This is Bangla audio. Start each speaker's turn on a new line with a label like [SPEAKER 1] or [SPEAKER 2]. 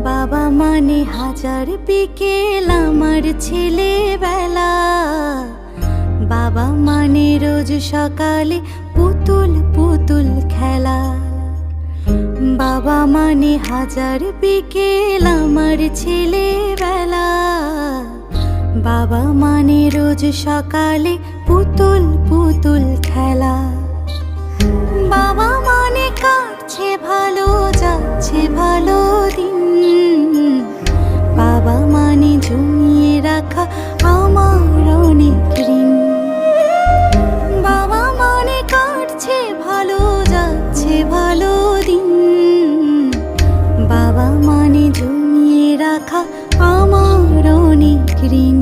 [SPEAKER 1] বাবা মানে হাজার বিকেল আমার ছেলেবেলা। বাবা মানে রোজ সকালে পুতুল পুতুল খেলা। বাবা মানে হাজার বিকেল আমার ছেলেবেলা। বাবা মানে রোজ সকালে পুতুল পুতুল খেলা। বাবা মানে কাটছে ভালো, যাচ্ছে ভালো দিন। বাবা মানে জমিয়ে রাখা আমার অনেক ঋণ। বাবা মানে কাটছে ভালো, যাচ্ছে ভালো দিন। বাবা মানে জমিয়ে রাখা আমার অনেক ঋণ।